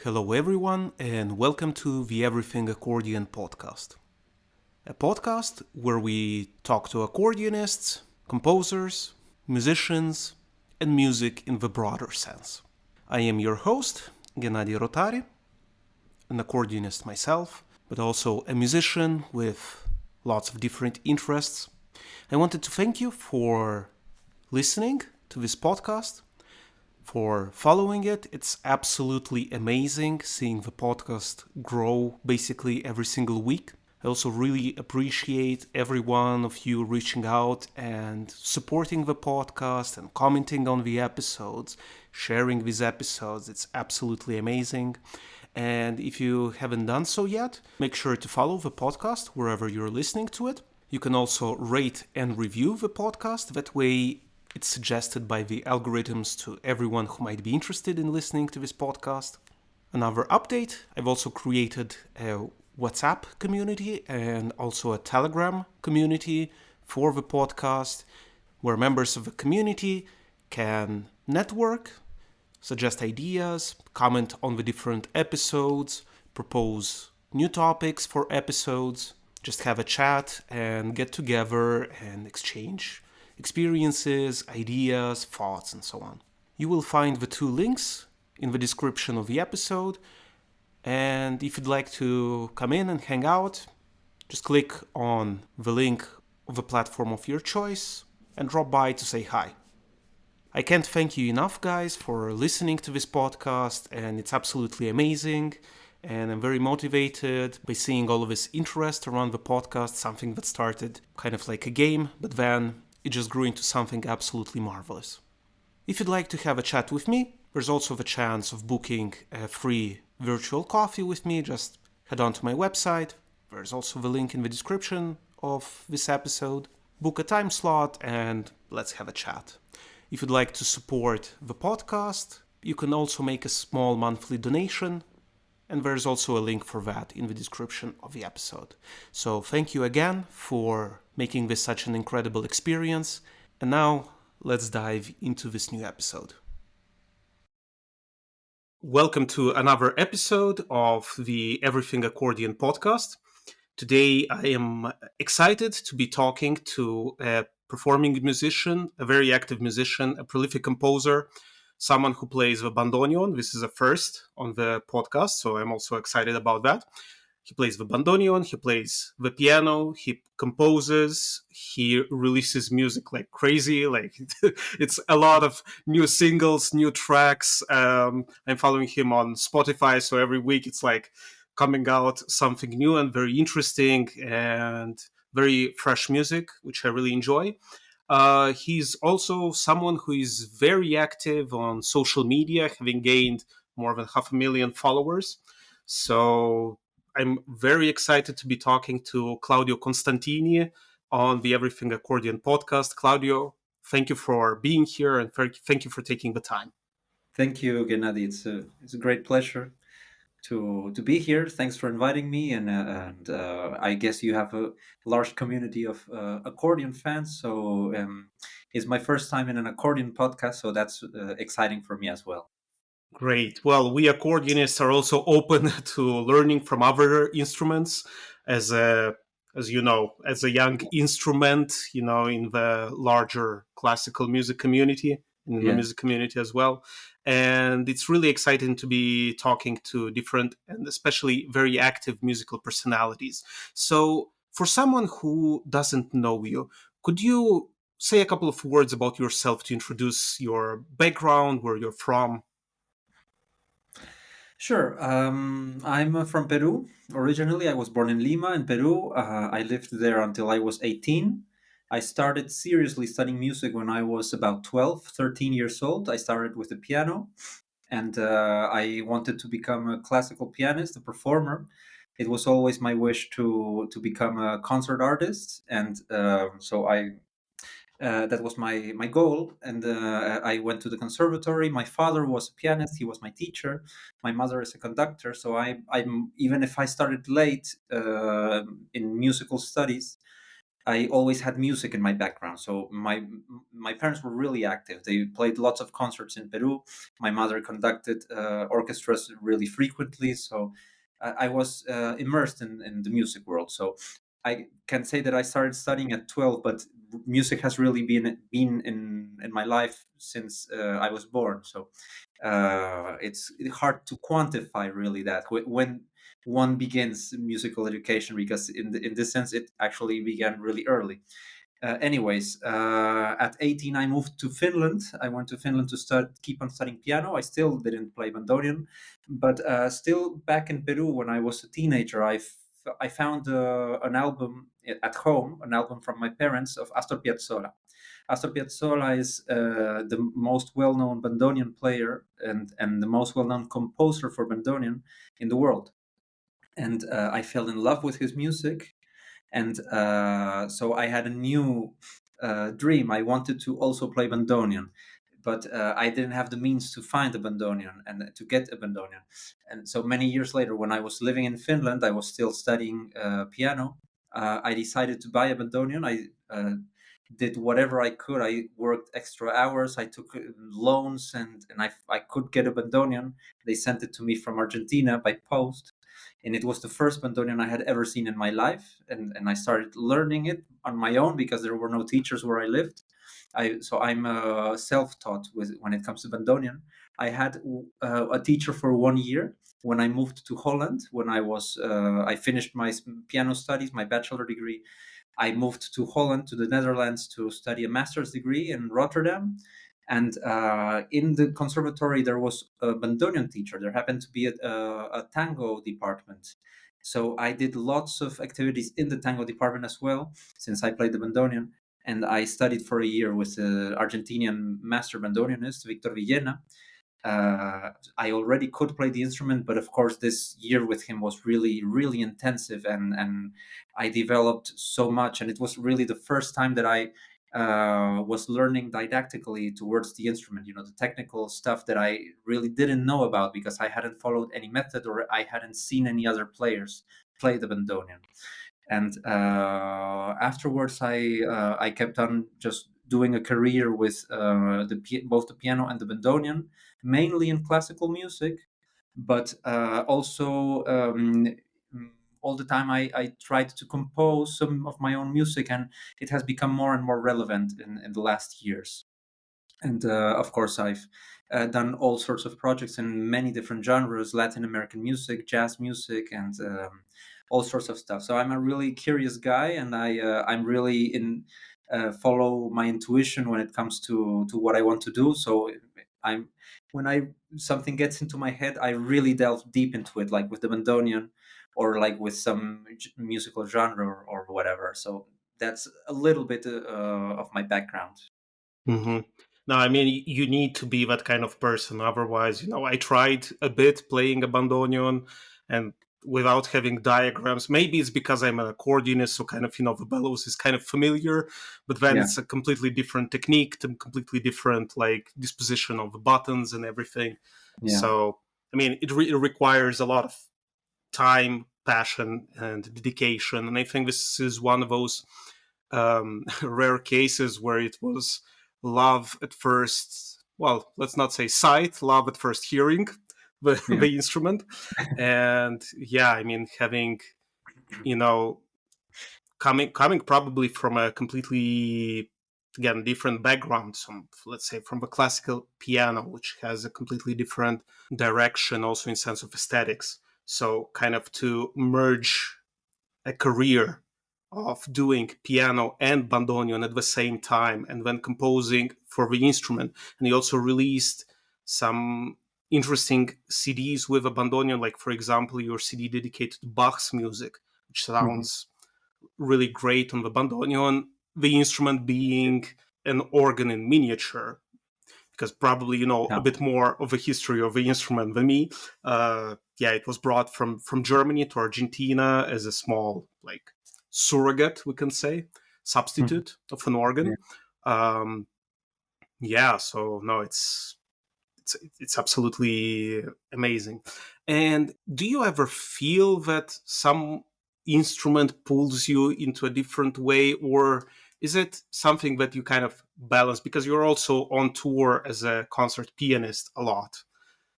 Hello, everyone, and welcome to the Everything Accordion podcast. A podcast where we talk to accordionists, composers, musicians, and music in the broader sense. I am your host, Gennady Rotari, an accordionist myself, but also a musician with lots of different interests. I wanted to thank you for listening to this podcast, for following it. It's absolutely amazing seeing the podcast grow basically every single week. I also really appreciate every one of you reaching out and supporting the podcast and commenting on the episodes, sharing these episodes. It's absolutely amazing. And if you haven't done so yet, make sure to follow the podcast wherever you're listening to it. You can also rate and review the podcast. That way, it's suggested by the algorithms to everyone who might be interested in listening to this podcast. Another update, I've also created a WhatsApp community and also a Telegram community for the podcast where members of the community can network, suggest ideas, comment on the different episodes, propose new topics for episodes, just have a chat and get together and exchange experiences, ideas, thoughts, and so on. You will find the two links in the description of the episode. And if you'd like to come in and hang out, just click on the link of the platform of your choice and drop by to say hi. I can't thank you enough, guys, for listening to this podcast, and it's absolutely amazing. And I'm very motivated by seeing all of this interest around the podcast, something that started kind of like a game, but then it just grew into something absolutely marvelous. If you'd like to have a chat with me, there's also the chance of booking a free virtual coffee with me. Just head on to my website. There's also the link in the description of this episode. Book a time slot and let's have a chat. If you'd like to support the podcast, you can also make a small monthly donation, and there's also a link for that in the description of the episode. So thank you again for making this such an incredible experience. And now let's dive into this new episode. Welcome to another episode of the Everything Accordion podcast. Today I am excited to be talking to a performing musician, a very active musician, a prolific composer, someone who plays the bandoneon. This is a first on the podcast, so I'm also excited about that. He plays the bandoneon, he plays the piano, he composes, he releases music like crazy. Like it's a lot of new singles, new tracks. I'm following him on Spotify, so every week it's like coming out something new and very interesting and very fresh music, which I really enjoy. He's also someone who is very active on social media, having gained more than 500,000 followers. So I'm very excited to be talking to Claudio Constantini on the Everything Accordion podcast. Claudio, thank you for being here and thank you for taking the time. Thank you, Gennady. It's a great pleasure to be here. Thanks for inviting me, and I guess you have a large community of accordion fans. So it's my first time in an accordion podcast, so that's exciting for me as well. Great. Well, we accordionists are also open to learning from other instruments as a as you know, as a young instrument, in the larger classical music community, in the Yeah. music community as well. And it's really exciting to be talking to different and especially very active musical personalities. So, for someone who doesn't know you, could you say a couple of words about yourself to introduce your background, where you're from? Sure. I'm from Peru. Originally, I was born in Lima, in Peru. I lived there until I was 18. I started seriously studying music when I was about 12, 13 years old. I started with the piano, and I wanted to become a classical pianist, a performer. It was always my wish to become a concert artist, and so I that was my goal. And I went to the conservatory. My father was a pianist; he was my teacher. My mother is a conductor. So I'm even if I started late in musical studies, I always had music in my background. So my parents were really active. They played lots of concerts in Peru. My mother conducted orchestras really frequently. So I was immersed in the music world. So I can say that I started studying at 12, but music has really been in my life since I was born. So it's hard to quantify really that when one begins musical education, because in this sense it actually began really early. Anyways, at 18 I moved to Finland. I went to Finland to keep on studying piano. I still didn't play bandoneon, but still back in Peru when I was a teenager, I found an album at home, an album from my parents of Astor Piazzolla. Astor Piazzolla is the most well-known bandoneon player and the most well-known composer for bandoneon in the world. And I fell in love with his music, and so I had a new dream. I wanted to also play bandoneon, but I didn't have the means to find a bandoneon and to get a bandoneon. And so many years later, when I was living in Finland, I was still studying piano. I decided to buy a bandoneon. I did whatever I could. I worked extra hours. I took loans, and I could get a bandoneon. They sent it to me from Argentina by post, and it was the first bandoneon I had ever seen in my life. And I started learning it on my own because there were no teachers where I lived. I'm self-taught with when it comes to bandoneon. I had a teacher for 1 year when I moved to Holland. When I finished my piano studies, my bachelor degree. I moved to Holland, to the Netherlands, to study a master's degree in Rotterdam. And in the conservatory, there was a bandoneon teacher. There happened to be a tango department. So I did lots of activities in the tango department as well, since I played the bandoneon. And I studied for a year with the Argentinian master bandoneonist, Victor Villena. I already could play the instrument, but of course, this year with him was really, really intensive, and I developed so much. And it was really the first time that I was learning didactically towards the instrument. You know, the technical stuff that I really didn't know about because I hadn't followed any method or I hadn't seen any other players play the bandoneon. And afterwards, I kept on just doing a career with both the piano and the bandoneon, mainly in classical music, but also all the time I tried to compose some of my own music, and it has become more and more relevant in the last years. And of course, I've done all sorts of projects in many different genres: Latin American music, jazz music, and all sorts of stuff. So I'm a really curious guy, and I'm really in follow my intuition when it comes to what I want to do. So I'm when I something gets into my head, I really delve deep into it, like with the bandoneon, or like with some musical genre or whatever. So that's a little bit of my background. hmm No, I mean, you need to be that kind of person. Otherwise, I tried a bit playing a bandoneon and without having diagrams. Maybe it's because I'm an accordionist, so kind of, the bellows is kind of familiar, but then Yeah, it's a completely different technique, completely different, like, disposition of the buttons and everything. yeah. So, I mean, it requires a lot of time, passion, and dedication. And I think this is one of those rare cases where it was love at first, well, let's not say sight, love at first hearing the, Yeah. the instrument. And yeah, I mean, having, you know, coming probably from a completely, again, different background, some, let's say, from the classical piano, which has a completely different direction also in sense of aesthetics. So kind of to merge a career of doing piano and bandoneon at the same time and then composing for the instrument. And he also released some interesting CDs with a bandoneon, like, for example, your CD dedicated to Bach's music, which Mhm. sounds really great on the bandoneon, the instrument being an organ in miniature, because probably you know a Yeah. bit more of the history of the instrument than me. Yeah, it was brought from Germany to Argentina as a small, like, surrogate, we can say, Mhm. substitute of an Yeah. organ. Um, yeah, so no, it's absolutely amazing. And do you ever feel that some instrument pulls you into a different way, or is it something that you kind of balance because you're also on tour as a concert pianist a lot?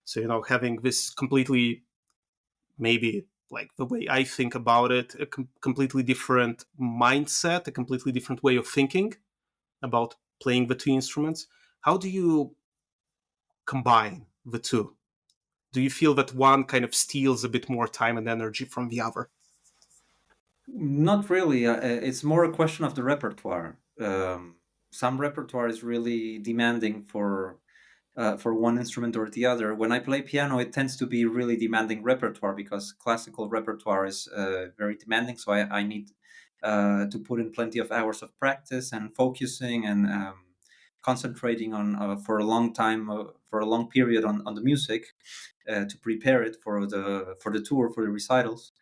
So, having this completely, maybe like the way I think about it, a completely different mindset, a completely different way of thinking about playing the two instruments. How do you combine the two? Do you feel that one kind of steals a bit more time and energy from the other? Not really. It's more a question of the repertoire. Some repertoire is really demanding for one instrument or the other. When I play piano, it tends to be really demanding repertoire because classical repertoire is very demanding. So I need to put in plenty of hours of practice and focusing and concentrating on for a long time, for a long period on the music to prepare it for the tour, for the recitals.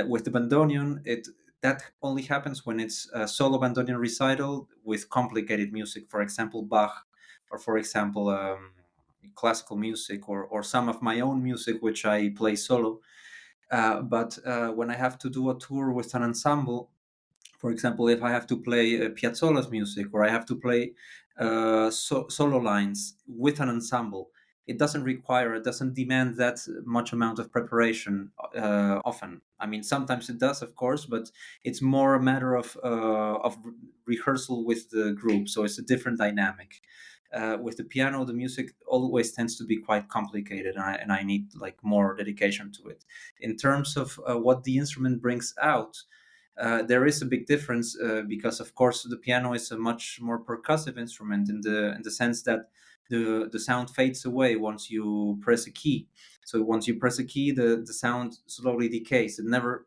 With the bandoneon, it that only happens when it's a solo bandoneon recital with complicated music. For example, Bach, or for example, classical music, or some of my own music, which I play solo. But when I have to do a tour with an ensemble, for example, if I have to play Piazzolla's music or I have to play solo lines with an ensemble, it doesn't demand that much amount of preparation often. I mean, sometimes it does, of course, but it's more a matter of rehearsal with the group. So it's a different dynamic. With the piano, the music always tends to be quite complicated, and I need like more dedication to it. In terms of what the instrument brings out, there is a big difference because, of course, the piano is a much more percussive instrument in the sense that the sound fades away once you press a key. So once you press a key, the sound slowly decays. It never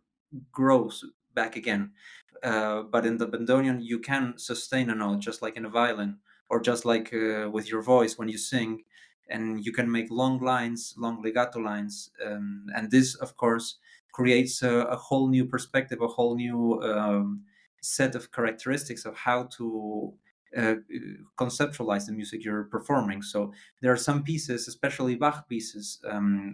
grows back again. But in the bandoneon, you can sustain a note just like in a violin, or just like with your voice when you sing, and you can make long lines, long legato lines, and this, of course, creates a whole new perspective, a whole new set of characteristics of how to conceptualize the music you're performing. So there are some pieces, especially Bach pieces,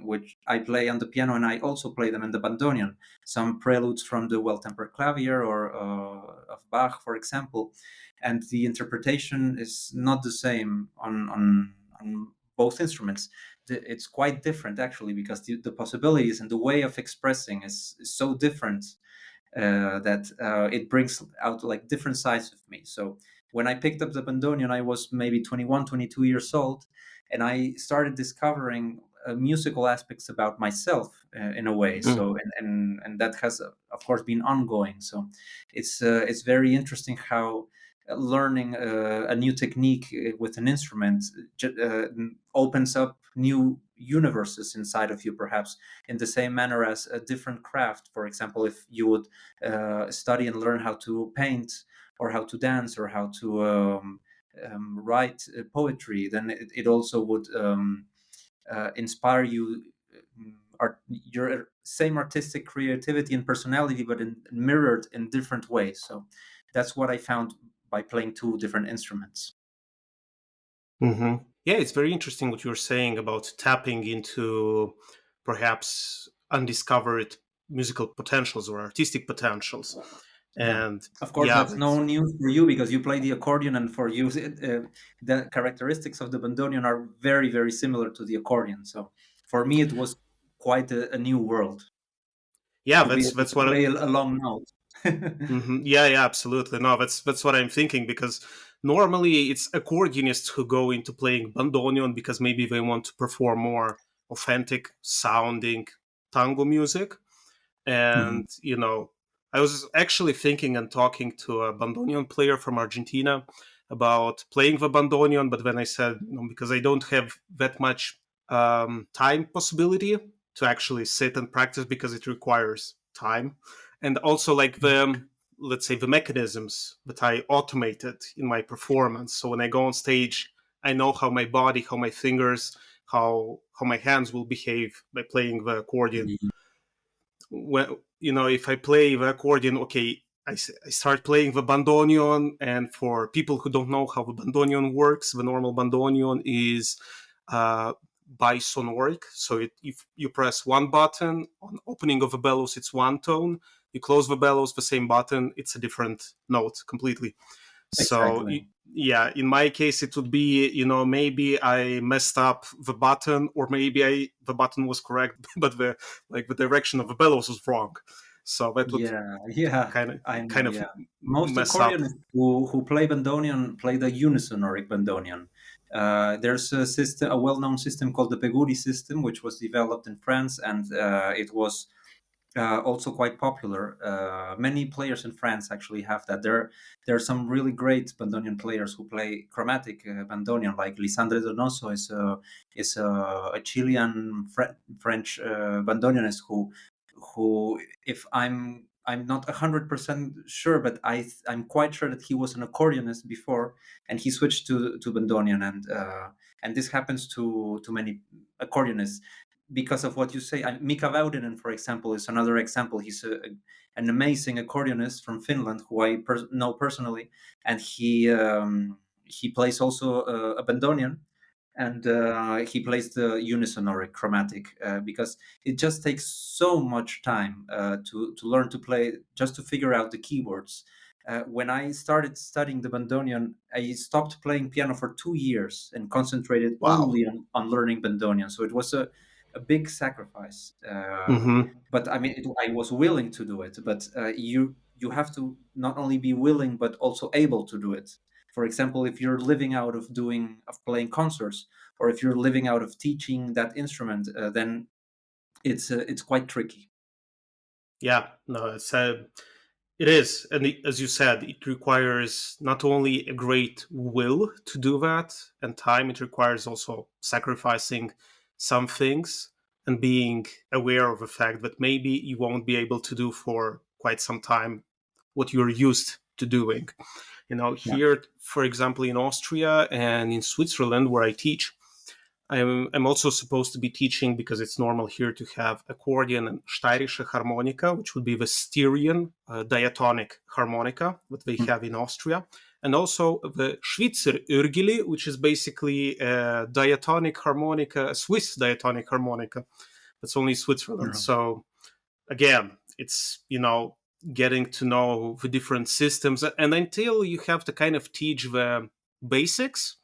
which I play on the piano, and I also play them in the bandoneon. Some preludes from the Well-Tempered Clavier or of Bach, for example, and the interpretation is not the same on both instruments. It's quite different actually, because the possibilities and the way of expressing is so different that it brings out like different sides of me. So when I picked up the bandoneon, I was maybe 21, 22 years old, and I started discovering musical aspects about myself in a way. So and that has of course been ongoing. So it's very interesting how learning a new technique with an instrument opens up new universes inside of you, perhaps in the same manner as a different craft. For example, if you would study and learn how to paint, or how to dance, or how to write poetry, then it also would inspire you, your same artistic creativity and personality, but mirrored in different ways. So that's what I found by playing two different instruments. Hmm. Yeah, it's very interesting what you're saying about tapping into perhaps undiscovered musical potentials or artistic potentials. Yeah. And Of course, yeah, that's that's, no news for you because you play the accordion, and for you, the characteristics of the bandoneon are very, very similar to the accordion. So for me, it was quite a new world yeah, to be that's able that's to what. play a long note. Yeah, yeah, absolutely. No, that's what I'm thinking, because normally it's accordionists who go into playing bandoneon because maybe they want to perform more authentic sounding tango music. Mhm. And I was actually thinking and talking to a bandoneon player from Argentina about playing the bandoneon, but then I said, because I don't have that much time possibility to actually sit and practice, because it requires time, and also like the, let's say, the mechanisms that I automated in my performance. So when I go on stage, I know how my body, how my fingers, how my hands will behave by playing the accordion. Mhm. When if I play the accordion, okay, I start playing the bandoneon. And for people who don't know how the bandoneon works, the normal bandoneon is uh, bisonoric. So if you press one button on opening of the bellows, it's one tone, You close the bellows, the same button, it's a different note completely. So Exactly. yeah, in my case, it would be, maybe I messed up the button, or maybe the button was correct, but the direction of the bellows was wrong. So that would Yeah, yeah, kind of I kind know. of Yeah, most mess up. accordionists who play bandoneon play the unisonoric bandoneon. There's a system, a well-known system called the Peguri system, which was developed in France, and it was also quite popular. Many players in France actually have that. There are some really great bandoneon players who play chromatic bandoneon, like Lisandre Donoso is a Chilean French bandoneonist who, if I'm not 100% sure, but I'm quite sure that he was an accordionist before, and he switched to bandoneon, and this happens to many accordionists because of what you say. Mika Väyrynen, for example, is another example. He's an amazing accordionist from Finland who I know personally, and he plays also a bandoneon, and he plays the unisonoric chromatic because it just takes so much time to learn to play, just to figure out the keywords. When I started studying the bandoneon, I stopped playing piano for 2 years and concentrated Wow. only on learning bandoneon. So it was a big sacrifice. Hmm. But I mean, I was willing to do it. But you have to not only be willing, but also able to do it. For example, if you're living out of playing concerts, or if you're living out of teaching that instrument, then it's quite tricky. Yeah, no, it is, and as you said, it requires not only a great will to do that and time. It requires also sacrificing some things and being aware of the fact that maybe you won't be able to do for quite some time what you're used to doing. Yeah, Here, for example, in Austria and in Switzerland, where I teach, I'm also supposed to be teaching, because it's normal here to have accordion and steirische harmonica, which would be the Styrian diatonic harmonica that they mm, have in Austria, and also the Schweizer Örgeli, which is basically a diatonic harmonica, a Swiss diatonic harmonica that's only Switzerland. yeah, So again, it's getting to know the different systems, and until you have to kind of teach the basics,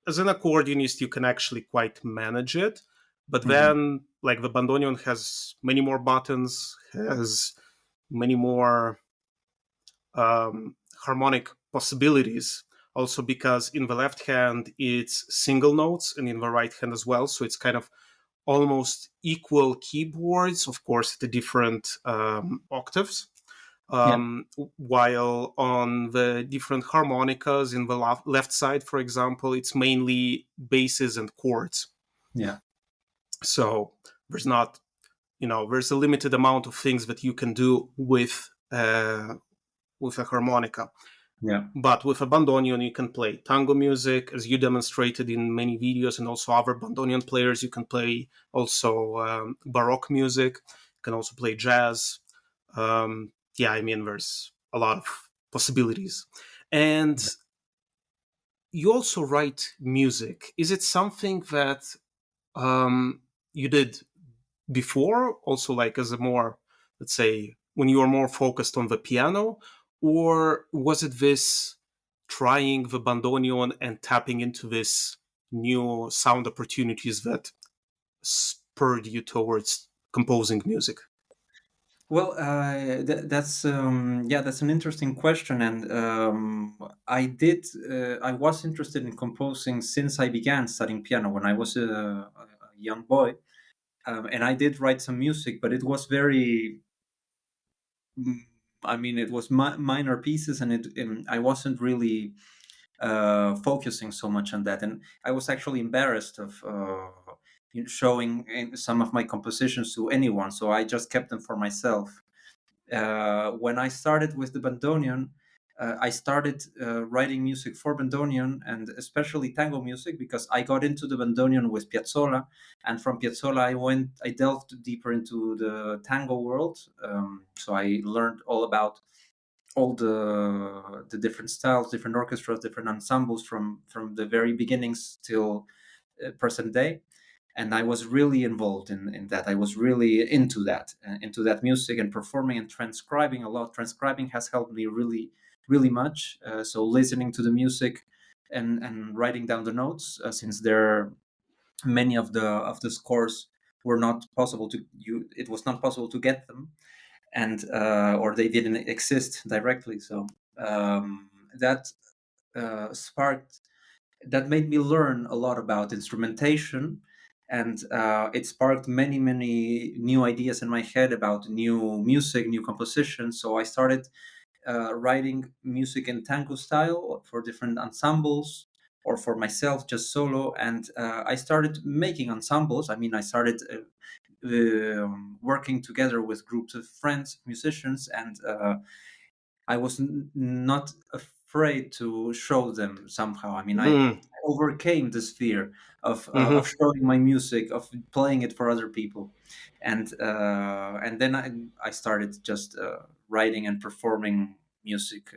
as an accordionist you can actually quite manage it. But mhm, then, like, the bandoneon has many more buttons, has many more harmonic possibilities, also because in the left hand it's single notes, and in the right hand as well, so it's kind of almost equal keyboards, of course, the different octaves. yeah, While on the different harmonicas in the left side, for example, it's mainly basses and chords. yeah, So there's not, there's a limited amount of things that you can do with a harmonica. yeah, But with a bandoneon, you can play tango music, as you demonstrated in many videos, and also other bandoneon players. You can play also Baroque music. You can also play jazz. Yeah, I mean, there's a lot of possibilities. And you also write music. Is it something that you did before, also, like, as a more, let's say, when you were more focused on the piano, or was it this trying the bandoneon and tapping into this new sound opportunities that spurred you towards composing music? Well, that's yeah, that's an interesting question, and I was interested in composing since I began studying piano when I was a young boy, and I did write some music, but it was very, mm, I mean, it was minor pieces, and I wasn't really focusing so much on that, and I was actually embarrassed of showing some of my compositions to anyone, so I just kept them for myself. When I started with the bandoneon, I started writing music for bandoneon and especially tango music because I got into the bandoneon with Piazzolla, and from Piazzolla I delved deeper into the tango world. So I learned all about all the different styles, different orchestras, different ensembles from the very beginnings till present day. and I was really involved in that. I was really into that music and performing and transcribing a lot. Transcribing has helped me really much. So listening to the music and writing down the notes, since there many of the scores were not possible to you. It was not possible to get them, and or they didn't exist directly. So that sparked that made me learn a lot about instrumentation, and it sparked many new ideas in my head about new music, new compositions. So I started writing music in tango style for different ensembles or for myself just solo, and I started making ensembles. I mean, I started working together with groups of friends, musicians, and I was not afraid to show them somehow. I mean, I Mm. overcame this fear of Mm-hmm. showing my music, of playing it for other people, and then I started just writing and performing music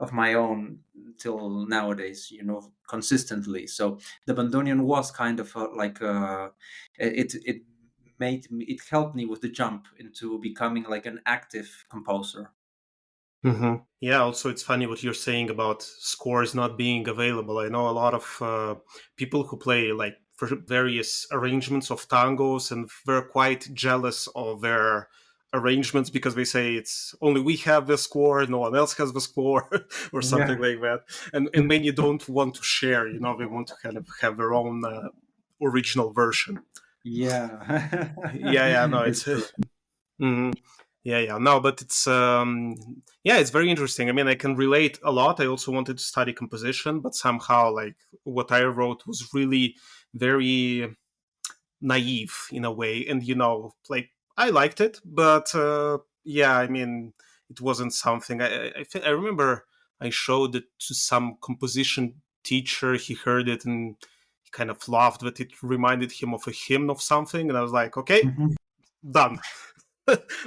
of my own till nowadays. Consistently. So the Bandoneon was kind of it made me, it helped me with the jump into becoming like an active composer. Mm-hmm. Yeah, also it's funny what you're saying about scores not being available. I know a lot of people who play like for various arrangements of tangos, and they're quite jealous of their arrangements because they say it's only we have the score, no one else has the score, or something Yeah. like that. And many don't want to share. They want to kind of have their own original version. Yeah. Yeah, yeah, no, It's it's true. Mhm. Yeah, yeah. No, but it's very interesting. I mean, I can relate a lot. I also wanted to study composition, but somehow, like, what I wrote was really very naive in a way, and like, I liked it, but yeah, I mean, it wasn't something. I remember I showed it to some composition teacher. He heard it and he kind of laughed that it reminded him of a hymn of something, and I was like, okay, Mhm. done.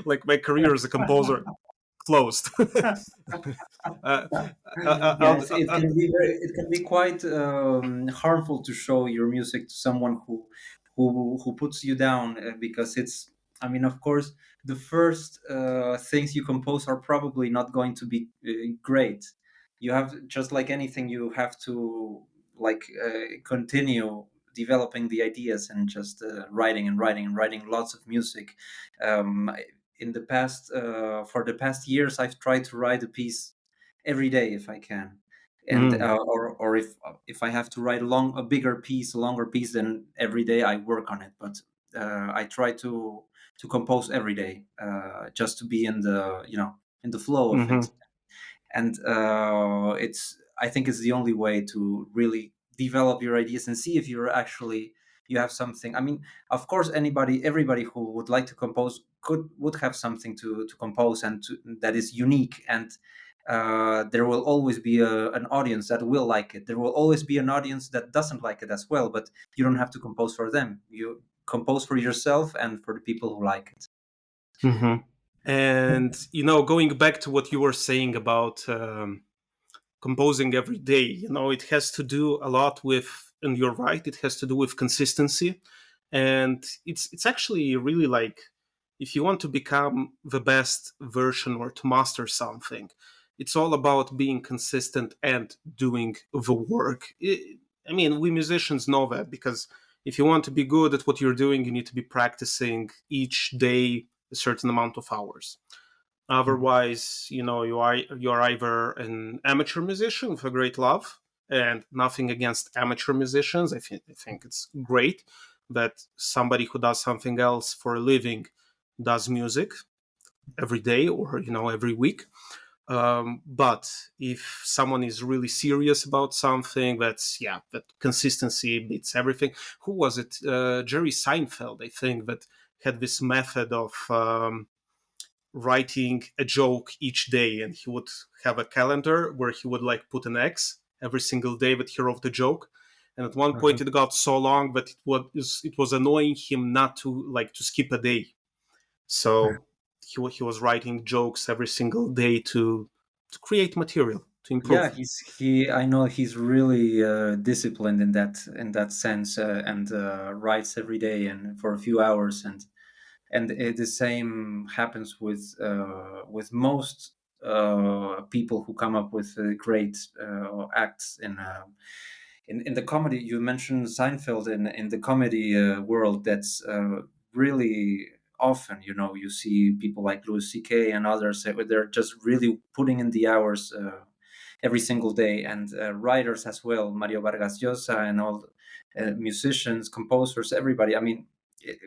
Like, my career as a composer closed. Yeah, I'll, it can be it can be quite harmful to show your music to someone who puts you down, because it's, I mean, of course, the first things you compose are probably not going to be great. You have, just like anything, you have to like continue developing the ideas and just writing and writing and writing lots of music. um, in the past For the past years, I've tried to write a piece every day if I can, and mm, or if I have to write a bigger piece, a longer piece, then every day I work on it. But I try to compose every day, just to be in the in the flow of it. mhm, And it's, I think it's the only way to really develop your ideas and see if you're actually, you have something. I mean, of course, everybody who would like to compose would have something to compose and that is unique, and there will always be an audience that will like it. There will always be an audience that doesn't like it as well, but you don't have to compose for them. You compose for yourself and for the people who like it. mhm. And going back to what you were saying about composing every day, it has to do a lot with, and you're right, it has to do with consistency. And it's actually really like, if you want to become the best version or to master something, it's all about being consistent and doing the work. I mean, we musicians know that, because if you want to be good at what you're doing, you need to be practicing each day a certain amount of hours. Mhm. Otherwise, you're either an amateur musician with a great love, and nothing against amateur musicians. I think it's great that somebody who does something else for a living does music every day, or every week. But if someone is really serious about something, that consistency beats everything. Who was it? Jerry Seinfeld, I think, that had this method of writing a joke each day, and he would have a calendar where he would like put an X every single day that he wrote the joke. And at one Uh-huh. point it got so long that it was annoying him not to skip a day. So he was writing jokes every single day to create material, to Yeah, improve. he. I know he's really disciplined in that sense, and writes every day and for a few hours, and the same happens with most people who come up with great acts in the comedy. You mentioned Seinfeld in the comedy world. That's really often, you see people like Louis C.K. and others. They're just really putting in the hours every single day, and writers as well, Mario Vargas Llosa and all, musicians, composers, everybody. I mean, it,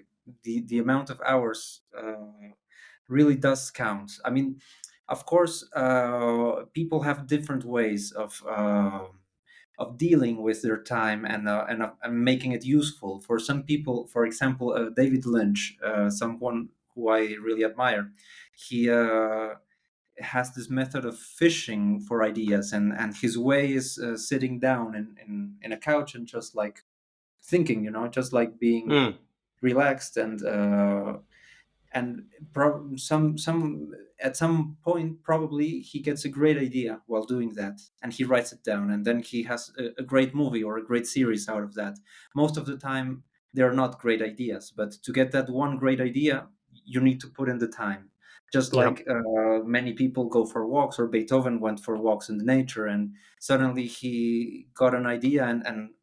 the amount of hours really does count. I mean, of course, people have different ways of dealing with their time and making it useful. For some people, for example, David Lynch, someone who I really admire, he has this method of fishing for ideas, and his way is sitting down in a couch and just like thinking, just like being Mm, relaxed and some at some point probably he gets a great idea while doing that, and he writes it down, and then he has a great movie or a great series out of that. Most of the time they're not great ideas, but to get that one great idea you need to put in the time. Just yeah. like many people go for walks, or Beethoven went for walks in the nature, and suddenly he got an idea and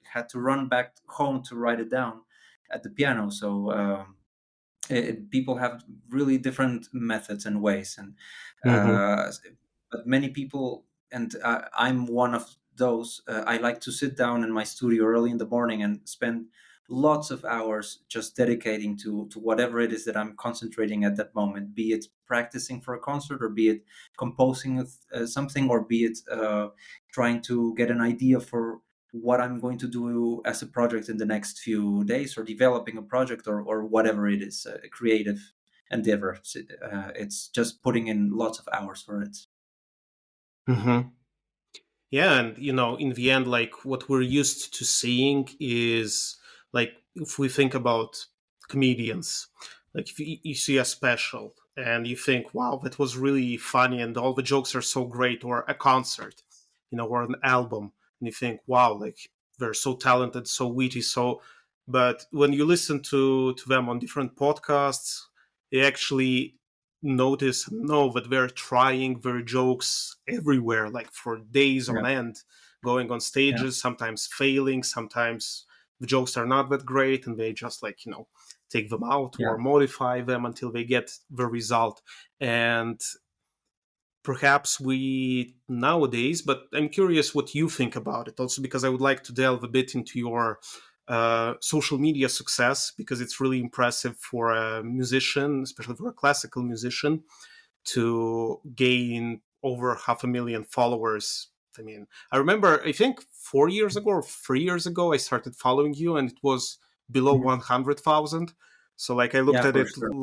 had to run back home to write it down at the piano. So people have really different methods and ways, and Hmm. uh, but many people, and I'm one of those. I like to sit down in my studio early in the morning and spend lots of hours just dedicating to whatever it is that I'm concentrating at that moment, be it practicing for a concert, or be it composing something, or be it trying to get an idea for what I'm going to do as a project in the next few days, or developing a project, or whatever it is, a creative endeavor. It's just putting in lots of hours for it. Hmm. Yeah, and in the end, like what we're used to seeing is like if we think about comedians, like if you see a special and you think, wow, that was really funny and all the jokes are so great, or a concert, or an album, and you think, wow, like they're so talented, so witty, so. But when you listen to them on different podcasts, they actually notice and know that they're trying their jokes everywhere, like for days Yeah, on end, going on yeah, stages, sometimes failing, sometimes the jokes are not that great, and they just like take them out yeah. or modify them until they get the result. And perhaps we nowadays, but I'm curious what you think about it also, because I would like to delve a bit into your social media success, because it's really impressive for a musician, especially for a classical musician, to gain over 500,000 followers. I mean, I remember, I think 4 years ago or 3 years ago, I started following you and it was below Mhm. 100,000. So, like, I looked Yeah, at for it, sure.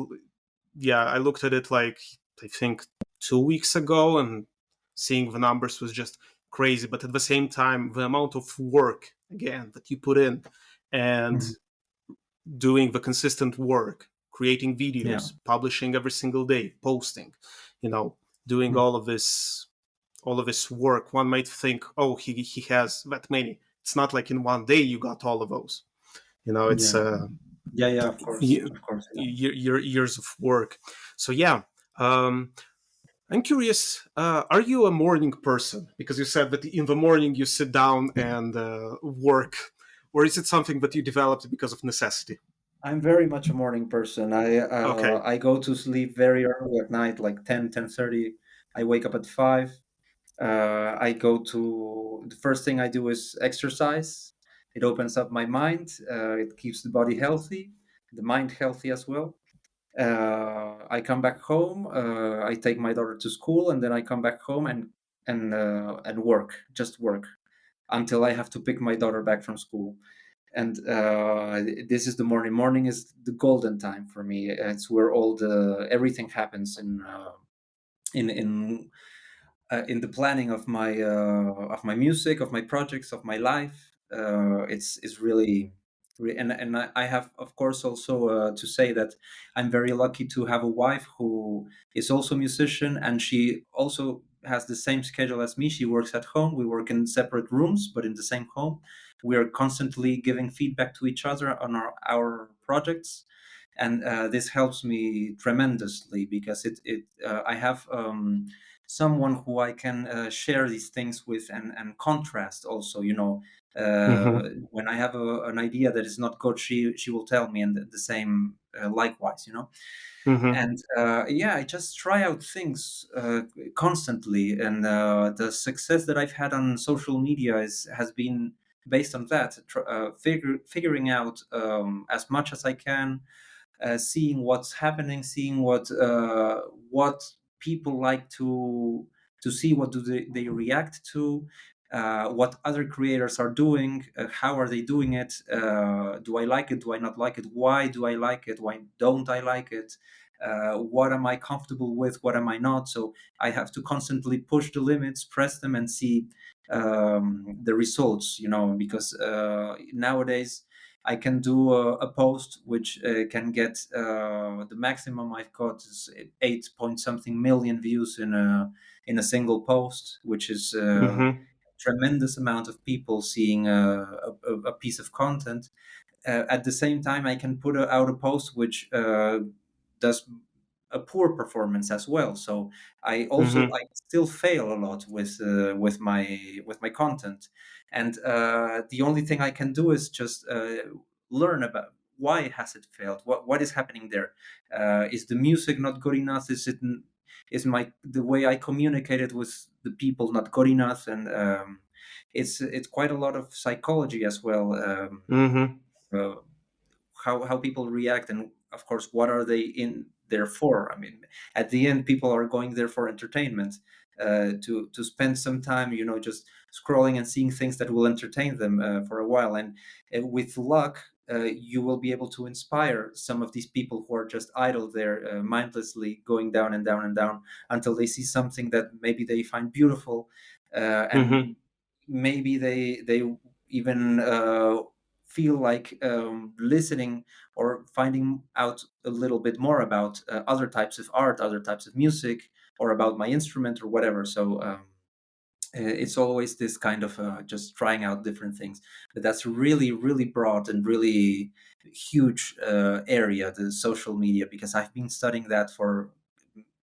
yeah, I looked at it like, I think 2 weeks ago, and seeing the numbers was just crazy. But at the same time, the amount of work, again, that you put in and Mhm. doing the consistent work, creating Yeah. videos, publishing every single day, posting, you know, doing Mhm. all of this work. One might think, oh, he has that many. It's not like in one day you got all of those. It's Yeah, yeah, yeah, of course, of course. Yeah. years of work. So yeah, um, I'm curious. Are you a morning person? Because you said that in the morning you sit down and work, or is it something that you developed because of necessity? I'm very much a morning person. Okay. I go to sleep very early at night, like 10:30. I wake up at 5. I go to the first thing I do is exercise. It opens up my mind. It keeps the body healthy, the mind healthy as well. I come back home. I take my daughter to school, and then I come back home and work, just work, until I have to pick my daughter back from school. And this is the morning. Morning is the golden time for me. It's where all the everything happens in in in the planning of my music, of my projects, of my life. It's really, and I have, of course, also to say that I'm very lucky to have a wife who is also a musician, and she also has the same schedule as me. She works at home. We work in separate rooms, but in the same home. We are constantly giving feedback to each other on our projects, and this helps me tremendously because I have someone who I can share these things with, and contrast also. When I have an idea that is not good, she will tell me, and the same likewise. Mhm. And yeah, I just try out things constantly, and the success that I've had on social media has been based on that, figuring out as much as I can, seeing what's happening, seeing what people like to see, what do they react to, what other creators are doing, how are they doing it, do I like it, do I not like it, why do I like it, why don't I like it, what am I comfortable with, what am I not. So I have to constantly push the limits, press them, and see the results, because nowadays I can do a post which can get the maximum I've got is 8 point something million views in a single post, which is Mhm. tremendous amount of people seeing a piece of content. At the same time, I can put out a post which does a poor performance as well. So I Mhm. still fail a lot with my content, and the only thing I can do is just learn about why has it failed, what is happening there. Is the music not good enough? Is my the way I communicated with the people not good enough? And it's quite a lot of psychology as well. Mhm. Uh, how people react, and of course what are they in there for. I mean, at the end, people are going there for entertainment, to spend some time, just scrolling and seeing things that will entertain them for a while, and with luck, you will be able to inspire some of these people who are just idle there, mindlessly going down and down and down until they see something that maybe they find beautiful, and Mhm. maybe they even feel like listening or finding out a little bit more about other types of art, other types of music, or about my instrument or whatever. So it's always this kind of just trying out different things. But that's really, really broad and really huge area, the social media, because I've been studying that for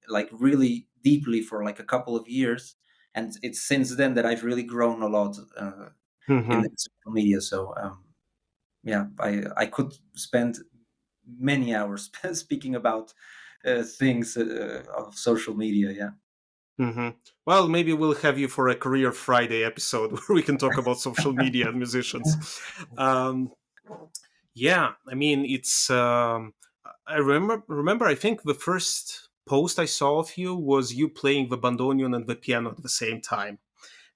like really deeply for like a couple of years. And it's since then that I've really grown a lot in Mhm. social media. So yeah, I could spend many hours speaking about things of social media. Yeah. Mhm. Well, maybe we'll have you for a Career Friday episode where we can talk about social media and musicians. Um, yeah, I mean, it's. I remember. I think the first post I saw of you was you playing the bandoneon and the piano at the same time,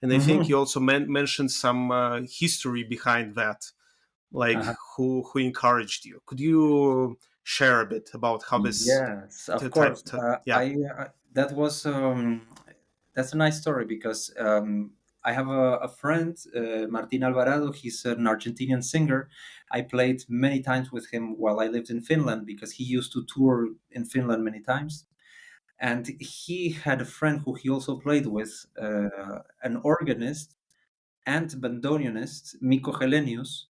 and I think Hmm. you also mentioned some history behind that, like Uh-huh. who encouraged you. Could you share a bit about how this Yes, of type? course. Yeah. That was that's a nice story because I have a friend, Martin Alvarado. He's an Argentinian singer. I played many times with him while I lived in Finland because he used to tour in Finland many times. And he had a friend who he also played with, an organist and bandoneonist, Mikko Helenius,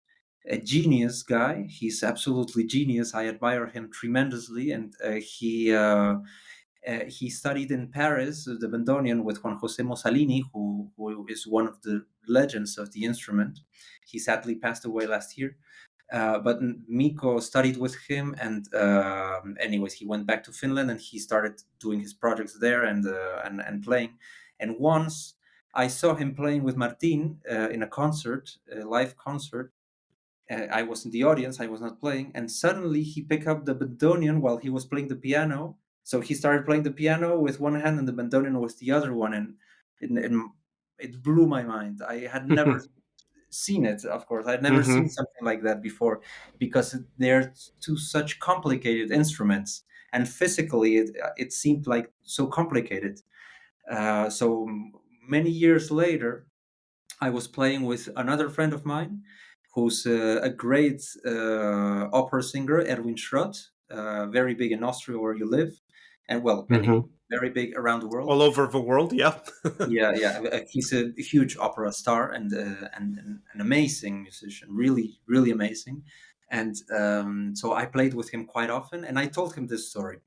a genius guy. He's absolutely genius. I admire him tremendously, and he studied in Paris the bandoneon with Juan Jose Mosalini, who is one of the legends of the instrument. He sadly passed away last year. But Miko studied with him, and anyways, he went back to Finland and he started doing his projects there, and playing. And once I saw him playing with Martin in a concert, a live concert. I was in the audience, I was not playing, and suddenly he picked up the bandoneon while he was playing the piano. So he started playing the piano with one hand and the bandoneon with the other one, and it blew my mind. I had never seen it. Of course, I'd never seen Mhm. something like that before, because they're two such complicated instruments, and physically it seemed like so complicated. So many years later, I was playing with another friend of mine who's a great opera singer, Erwin Schrott, very big in Austria where you live. And well, Mhm. very big around the world. All over the world, yeah. Yeah, yeah. He's a huge opera star and an amazing musician, really, really amazing. And so I played with him quite often, and I told him this story.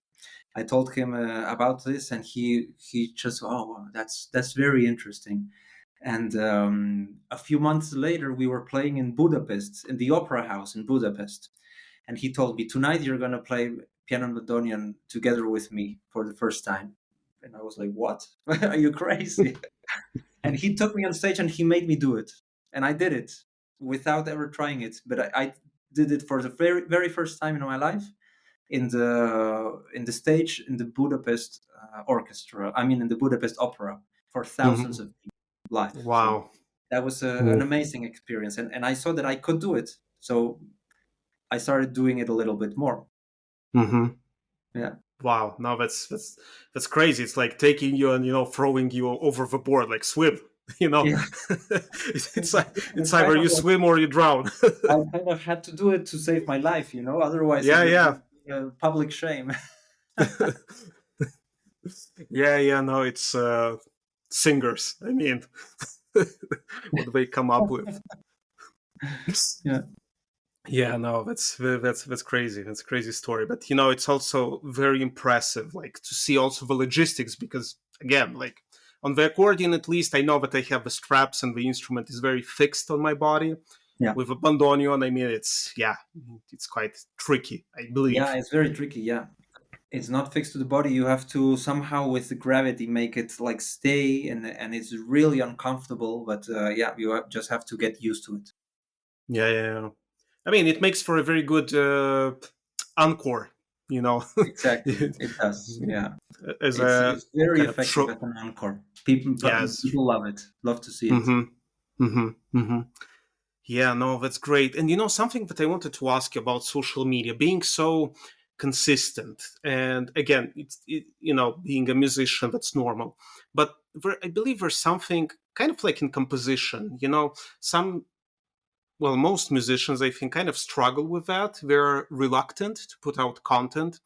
I told him about this, and he just, oh, wow, that's very interesting. And a few months later, we were playing in Budapest, in the Opera House in Budapest, and he told me, tonight you're going to play piano and bandoneon together with me for the first time. And I was like, what? Are you crazy? And he took me on stage and he made me do it, and I did it without ever trying it. But I did it for the very very first time in my life in the stage in the Budapest orchestra. I mean, in the Budapest Opera for thousands Mhm. of people live. So Wow. that was an Wow. amazing experience, and I saw that I could do it. So I started doing it a little bit more. Hmm. Yeah, Wow. No, that's crazy. It's like taking you and throwing you over the board, like swim. You know, yeah. it's Kind either of you like swim or you drown. I kind of had to do it to save my life, otherwise it Yeah, would yeah. be a public shame. Yeah, yeah. No, it's singers. I mean, what they come up with. Yeah. Yeah, no, that's crazy. That's a crazy story. But it's also very impressive, like to see also the logistics because again, like on the accordion at least I know that I have the straps and the instrument is very fixed on my body. Yeah. With a bandoneon, I mean it's quite tricky, I Yeah, believe. it's very tricky. Yeah. It's not fixed to the body. You have to somehow with the gravity make it like stay, and it's really uncomfortable, but yeah, just have to get used to it. Yeah, yeah, yeah. I mean it makes for a very good encore, you know. Exactly. It does. Yeah. As a It's very kind of effective show. as an encore. People Yes. people love it. Love to see it. Mm-hmm. Mm-hmm. Mm-hmm. Yeah, no, that's great. And something that I wanted to ask you about social media being so consistent. And again, being a musician, that's normal. But I believe there's something kind of like in composition. Some, well, most musicians, I think, kind of struggle with that. They're reluctant to put out content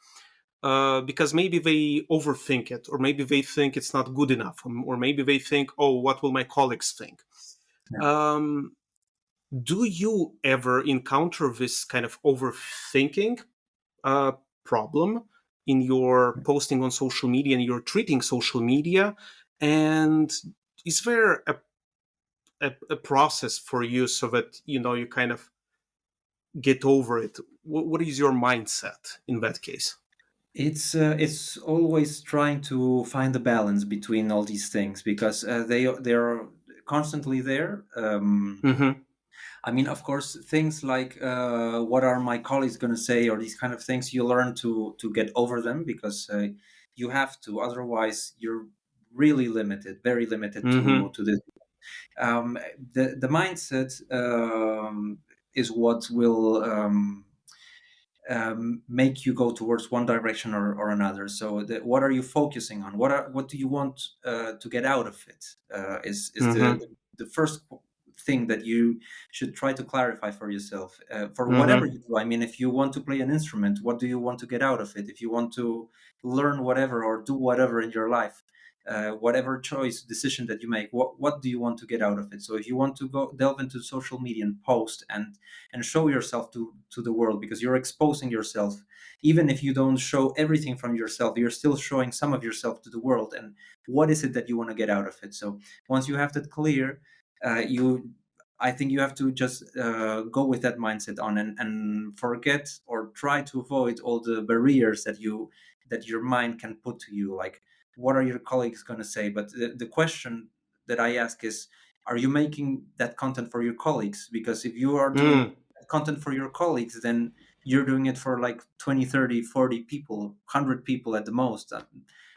because maybe they overthink it, or maybe they think it's not good enough, or maybe they think, oh, what will my colleagues think? Yeah. Um, do you ever encounter this kind of overthinking uh, problem in your posting on social media and you're treating social media? And is there a process for you so that you kind of get over it? What is your mindset in that case? It's always trying to find the balance between all these things because they're constantly there. Mm-hmm. I mean, of course, things like what are my colleagues going to say, or these kind of things, you learn to get over them because you have to. Otherwise, you're really limited, very limited Mm-hmm. to this. Um, the mindset is what will. Make you go towards one direction or another. So, what are you focusing on? What do you want to get out of it? Is Mm-hmm. the first thing that you should try to clarify for yourself for whatever Mm-hmm. you do. I mean, if you want to play an instrument, what do you want to get out of it? If you want to learn whatever or do whatever in your life, whatever choice decision that you make, what do you want to get out of it? So if you want to go delve into social media and post and show yourself to the world, because you're exposing yourself, even if you don't show everything from yourself, you're still showing some of yourself to the world. And what is it that you want to get out of it? So once you have that clear, you I think you have to just go with that mindset on, and forget or try to avoid all the barriers that your mind can put to you, like what are your colleagues going to say? But the question that I ask is, are you making that content for your colleagues? Because if you are doing Mm. content for your colleagues, then you're doing it for like 20, 30, 40 people, 100 people at the most,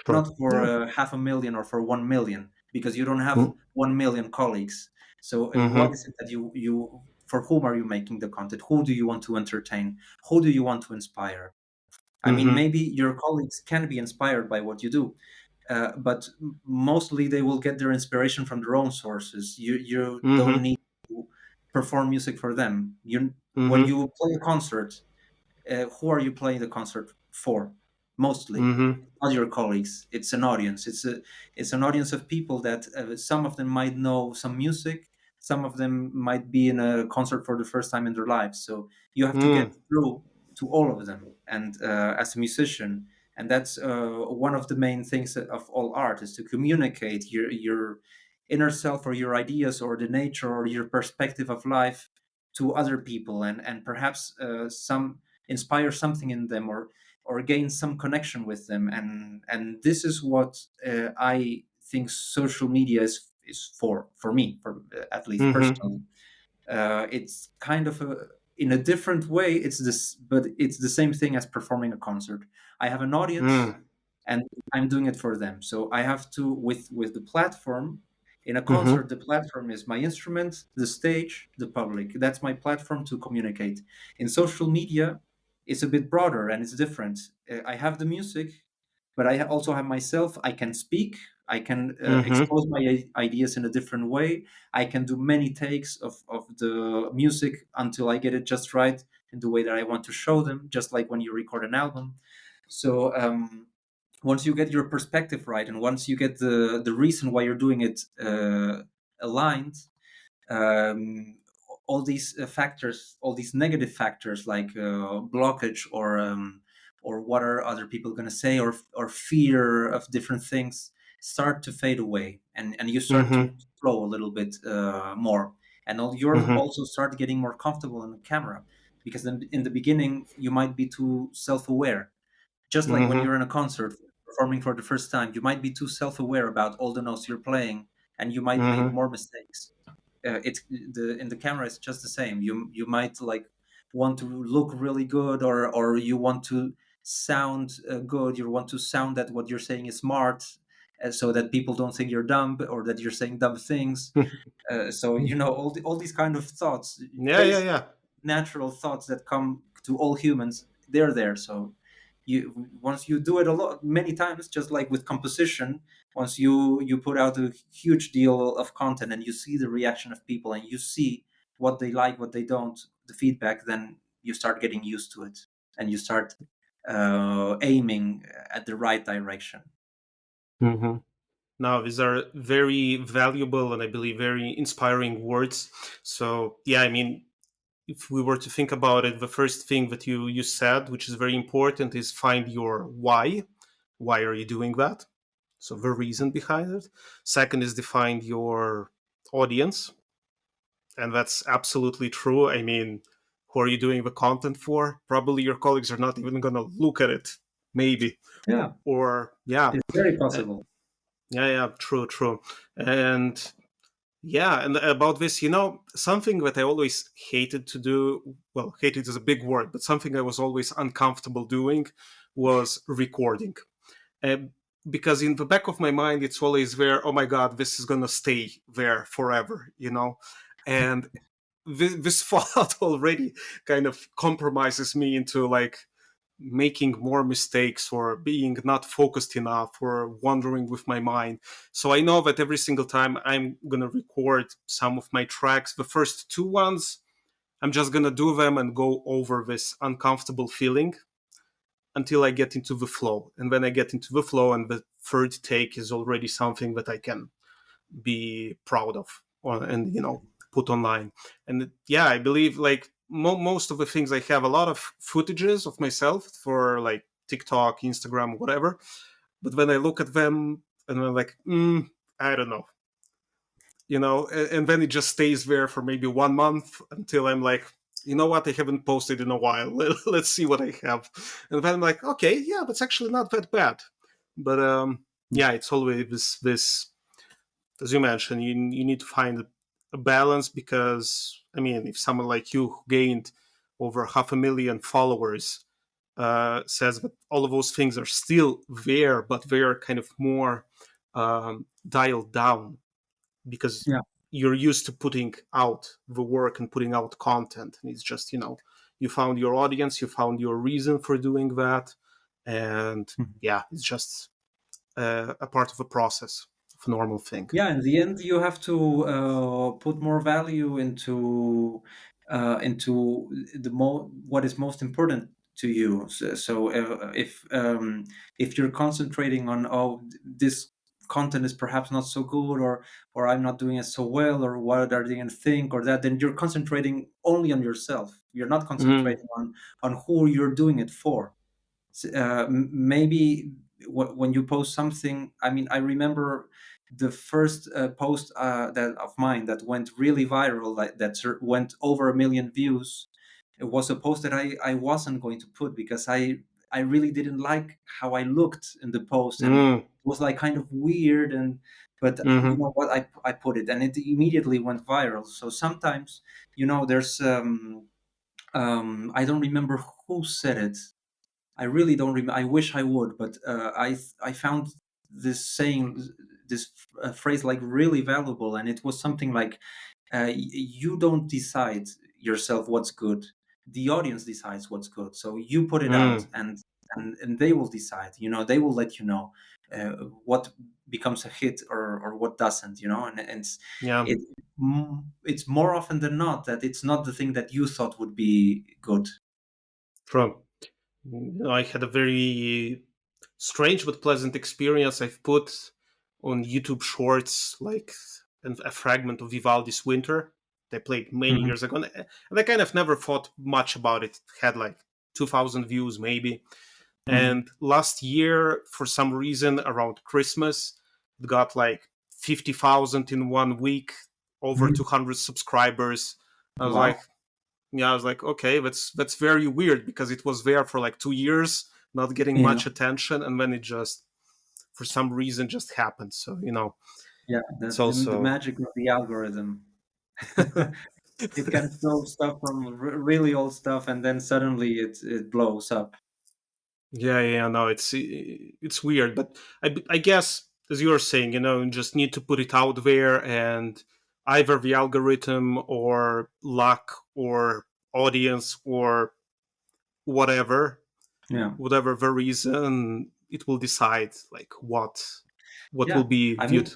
Sure. not for Yeah. 500,000 or for 1 million, because you don't have Mm. 1 million colleagues. So what Mm-hmm. is it that you for whom are you making the content? Who do you want to entertain? Who do you want to inspire? I mean, Mm-hmm. maybe your colleagues can be inspired by what you do, but mostly they will get their inspiration from their own sources. You don't Mm-hmm. need to perform music for them. You When Mm-hmm. you play a concert, who are you playing the concert for? mostly. Mhm. Not your colleagues. It's an audience. It's an audience of people that some of them might know some music, some of them might be in a concert for the first time in their lives. So you have to Mm. get through to all of them. And as a musician, and that's one of the main things of all art, is to communicate your inner self or your ideas or the nature or your perspective of life to other people, and perhaps some inspire something in them, or gain some connection with them. And this is what I think social media is for me, for at least Mhm. personally. It's kind of a, in a different way, it's this, but it's the same thing as performing a concert. I have an audience, Mm. and I'm doing it for them. So I have to, with the platform. In a concert, Mhm. the platform is my instrument, the stage, the public. That's my platform to communicate. In social media, it's a bit broader and it's different. I have the music, but I also have myself. I can speak. I can Mhm. expose my ideas in a different way. I can do many takes of the music until I get it just right in the way that I want to show them, just like when you record an album. So once you get your perspective right, and once you get the reason why you're doing it aligned, um, all these factors, all these negative factors like blockage, or what are other people going to say, or fear of different things, start to fade away, and you start to Mhm. flow a little bit more, and you're Mhm. also start getting more comfortable in the camera, because in the beginning you might be too self-aware, just like when you're Mhm. in a concert performing for the first time, you might be too self-aware about all the notes you're playing, and you might make Mhm. more mistakes. It's the in the camera it's just the same. You might like want to look really good, or you want to sound good. You want to sound that what you're saying is smart, so that people don't think you're dumb, or that you're saying dumb things. So all these kind of thoughts, Yeah, yeah, base yeah. natural thoughts that come to all humans, they're there. So you once you do it a lot, many times, just like with composition, once you put out a huge deal of content, and you see the reaction of people, and you see what they like, what they don't, the feedback, then you start getting used to it, and you start aiming at the right direction. Mhm. Now, these are very valuable and I believe very inspiring words. So, yeah, I mean, if we were to think about it, the first thing that you said, which is very important, is find your why. Why are you doing that? So the reason behind it. Second is define your audience, and that's absolutely true. I mean, who are you doing the content for? Probably your colleagues are not even going to look at it, maybe. Yeah, Or yeah, it's very uh, possible. yeah, yeah, true, true. And yeah, and about this, something that I always hated to do, well, hated is a big word, but something I was always uncomfortable doing was recording. Um, because in the back of my mind, it's always there, oh my God, this is going to stay there forever. And this thought already kind of compromises me into like making more mistakes or being not focused enough or wandering with my mind. So I know that every single time I'm going to record some of my tracks, the first two ones, I'm just going to do them and go over this uncomfortable feeling until I get into the flow. And when I get into the flow, and the third take is already something that I can be proud of, and put online. And yeah, I believe like most of the things, I have a lot of footages of myself for like TikTok, Instagram, whatever, but when I look at them and I'm like, I don't know, and then it just stays there for maybe 1 month until I'm like, you know what, I haven't posted in a while. Let's see what I have. And then I'm like, okay, yeah, that's actually not that bad. But yeah, it's always this, as you mentioned, you need to find a balance, because I mean, if someone like you who gained over 500,000 followers says that all of those things are still there, but they're kind of more dialed down, because Yeah. you're used to putting out the work and putting out content, and it's just you found your audience, you found your reason for doing that, and Mhm. yeah, it's just a part of a process, of a normal thing. Yeah, in the end, you have to put more value into what is most important to you. So if you're concentrating on, oh, this content is perhaps not so good, or I'm not doing it so well, or what are they going to think, or that, then you're concentrating only on yourself. You're not Mm. concentrating on who you're doing it for. Maybe when you post something, I mean, I remember the first post that of mine that went really viral, like that went over 1 million views. It was a post that I wasn't going to put because I really didn't like how I looked in the post, and it Mm. was like kind of weird. And but you Mm-hmm. know what, I put it, and it immediately went viral. So sometimes, there's I don't remember who said it. I really don't remember. I wish I would, but I found this saying, this phrase, like really valuable, and it was something like, "You don't decide yourself what's good. The audience decides what's good. So you put it out, Mm. and they will decide. They will let you know what becomes a hit, or what doesn't. And Yeah. it it's more often than not that it's not the thing that you thought would be good. True. I had a very strange but pleasant experience. I've put on YouTube Shorts like a fragment of Vivaldi's Winter. They played many Hmm. years ago, and I kind of never thought much about it. It had like 2,000 views maybe. Hmm. And last year, for some reason, around Christmas, it got like 50,000 in 1 week, over Hmm. 200 subscribers. I was like, Wow. yeah, I was like, okay, that's very weird because it was there for like 2 years, not getting Yeah. much attention, and then it just, for some reason, just happened. So Yeah, it's the also magic of the algorithm. It can show stuff from really old stuff, and then suddenly it blows up. yeah, yeah, no, it's weird, but I guess as you're saying, you just need to put it out there, and either the algorithm or luck or audience or whatever, Yeah, whatever the reason, it will decide like what will yeah. be I viewed.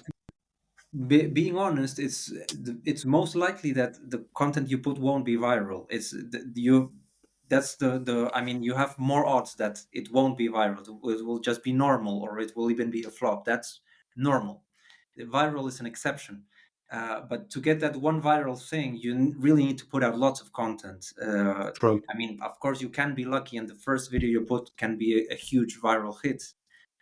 mean, being honest, it's most likely that the content you put won't be viral. It's you. That's the. I mean, you have more odds that it won't be viral. It will just be normal, or it will even be a flop. That's normal. Viral is an exception. But to get that one viral thing, you really need to put out lots of content. True. I mean, of course, you can be lucky, and the first video you put can be a huge viral hit,